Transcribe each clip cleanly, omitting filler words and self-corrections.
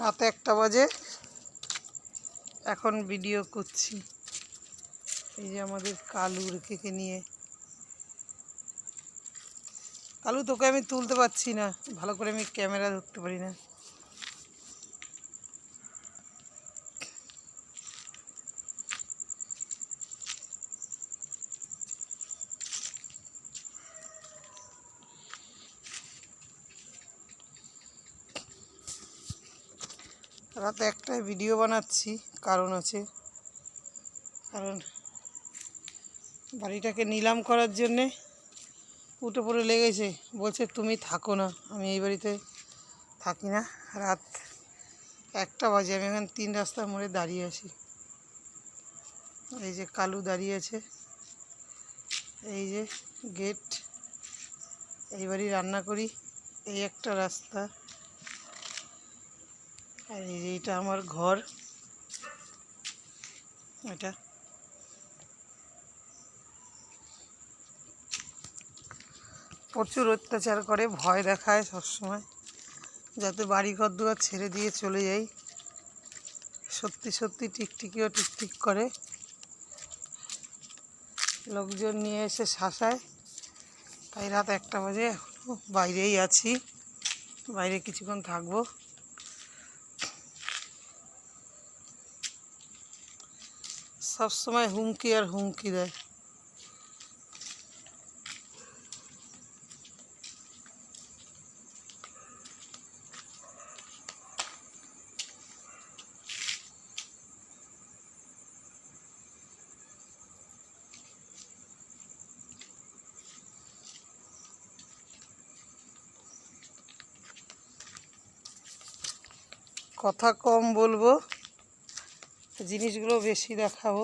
রাত 1টা বাজে, এখন ভিডিও করছি। এই যে আমাদের কালু রেখেকে নিয়ে। কালু, তোকে আমি তুলতে পারছি না, ভালো করে আমি ক্যামেরা ধরতে পারি না। রাত 1টায় ভিডিও বানাচ্ছি, কারণ আছে। কারণ বাড়িটাকে নিলাম করার জন্যে উঠে পড়ে লেগেছে, বলছে তুমি থাকো না, আমি এই বাড়িতে থাকি না। রাত 1টা বাজে, আমি এখন 3 রাস্তার মোড়ে দাঁড়িয়ে আছি। এই যে কালু দাঁড়িয়ে আছে, এই যে গেট, এই বাড়ি রান্না করি, এই একটা রাস্তা, আর এই যে এটা আমার ঘর। এটা প্রচুর অত্যাচার করে, ভয় দেখায় সবসময়, যাতে বাড়ি ঘর দুয়ার ছেড়ে দিয়ে চলে যাই। সত্যি সত্যি টিকটিকিও টিকটিক করে, লোকজন নিয়ে এসে শাসায়। তাই রাত 1টা বাজে, এখনও বাইরেই আছি, বাইরে কিছুক্ষণ থাকবো। সবসময় হুমকি আর হুমকি দেয়। কথা কম বলবো, জিনিসগুলো বেশি দেখাবো।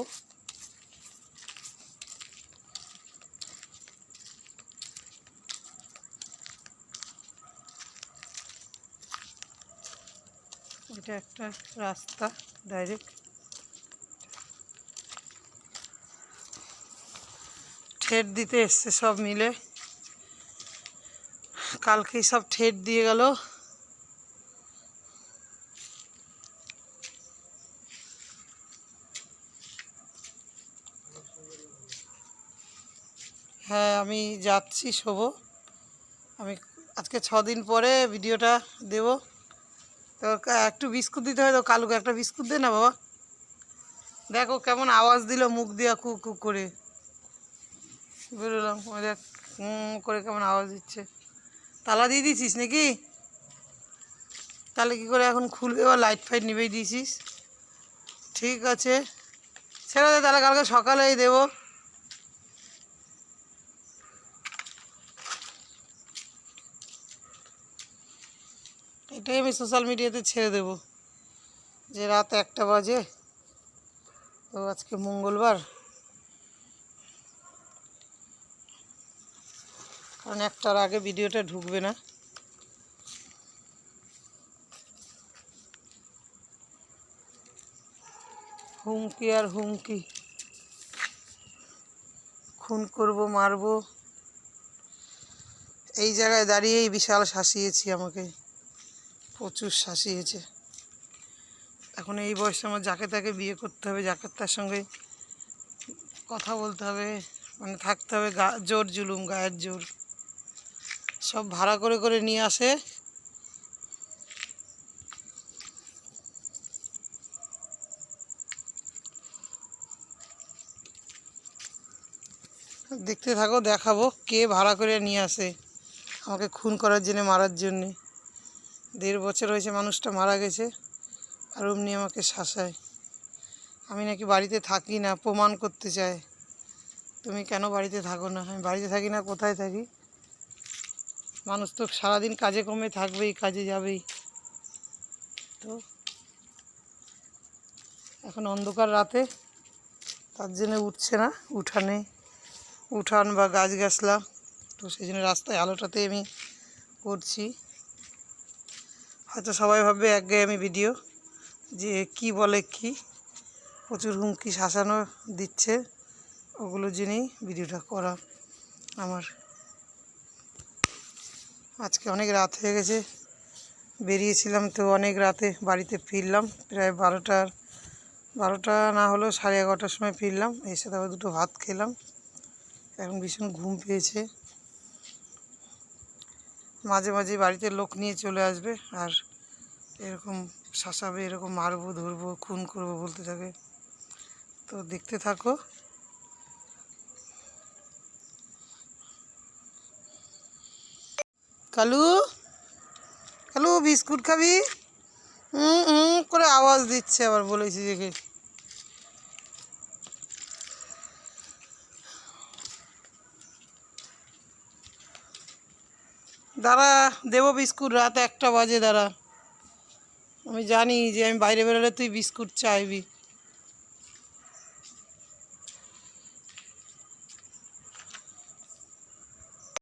এটা একটা রাস্তা ডাইরেক্ট। ঠেট দিতে এসছে সব মিলে, কালকেই সব ঠেট দিয়ে গেল। হ্যাঁ, আমি যাচ্ছি শোবো। আমি আজকে 6 দিন পরে ভিডিওটা দেব। তো একটু বিস্কুট দিতে হয়, তো কালুকে একটা বিস্কুট দে না বাবা। দেখো কেমন আওয়াজ দিল মুখ দিয়া, কু কু করে বেরোলাম, দেখ করে কেমন আওয়াজ দিচ্ছে। তালা দিয়ে দিয়েছিস নাকি? তাহলে কী করে এখন খুলবে? বা লাইট ফাইট নিবেই দিয়েছিস? ঠিক আছে, ছেড়ে দে, তাহলে কালকে সকালেই দেবো। এটাই আমি সোশ্যাল মিডিয়াতে ছেড়ে দেব, যে রাত 1টা বাজে, তো আজকে মঙ্গলবার, কারণ 1টার আগে ভিডিওটা ঢুকবে না। হুমকি আর হুমকি, খুন করব, মারবো। এই জায়গায় দাঁড়িয়েই বিশাল শাসিয়েছি আমাকে, প্রচুর শাসিয়েছে। এখন এই বয়সে আমার যাকে তাকে বিয়ে করতে হবে, যাকে তার সঙ্গে কথা বলতে হবে, মানে থাকতে হবে, জোর জুলুম, গায়ের জোর। সব ভাড়া করে করে নিয়ে আসে। দেখতে থাকো, দেখাবো কে ভাড়া করে নিয়ে আসে আমাকে খুন করার জন্যে, মারার জন্যে। 1.5 বছর হয়েছে মানুষটা মারা গেছে, আর অমনি আমাকে শাসায়। আমি নাকি বাড়িতে থাকি না, প্রমাণ করতে চায়। তুমি কেন বাড়িতে থাকো না? আমি বাড়িতে থাকি না, কোথায় থাকি? মানুষ তো সারাদিন কাজে কমে থাকবেই, কাজে যাবেই। তো এখন অন্ধকার রাতে, তার জন্য উঠছে না উঠান বা গাছ গাছলা, তো সেই জন্য রাস্তায় আলোটাতে আমি করছি। হয়তো সবাই ভাববে একঘেয়েমি ভিডিও, যে কি বলে কি, প্রচুর হুমকি শাসানো দিচ্ছে, ওগুলো জেনেই ভিডিওটা করা আমার। আজকে অনেক রাত হয়ে গেছে, বেরিয়েছিলাম তো অনেক রাতে বাড়িতে ফিরলাম, প্রায় 12টা না হলেও 11:30টার সময় ফিরলাম। এসে তারপর দুটো ভাত খেলাম, এখন ভীষণ ঘুম পেয়েছে। মাঝে মাঝে বাড়িতে লোক নিয়ে চলে আসবে আর এরকম শাসাবে, এরকম মারবো ধরবো খুন করবো বলতে থাকে। তো দেখতে থাকো। কালু, কালু বিস্কুট খাবি? করে আওয়াজ দিচ্ছে, আবার বলেছি যে দাঁড়া দেবো বিস্কুট, রাত 1টা বাজে, দাঁড়া। আমি জানি যে আমি বাইরে বেরোলে তুই বিস্কুট চাইবি।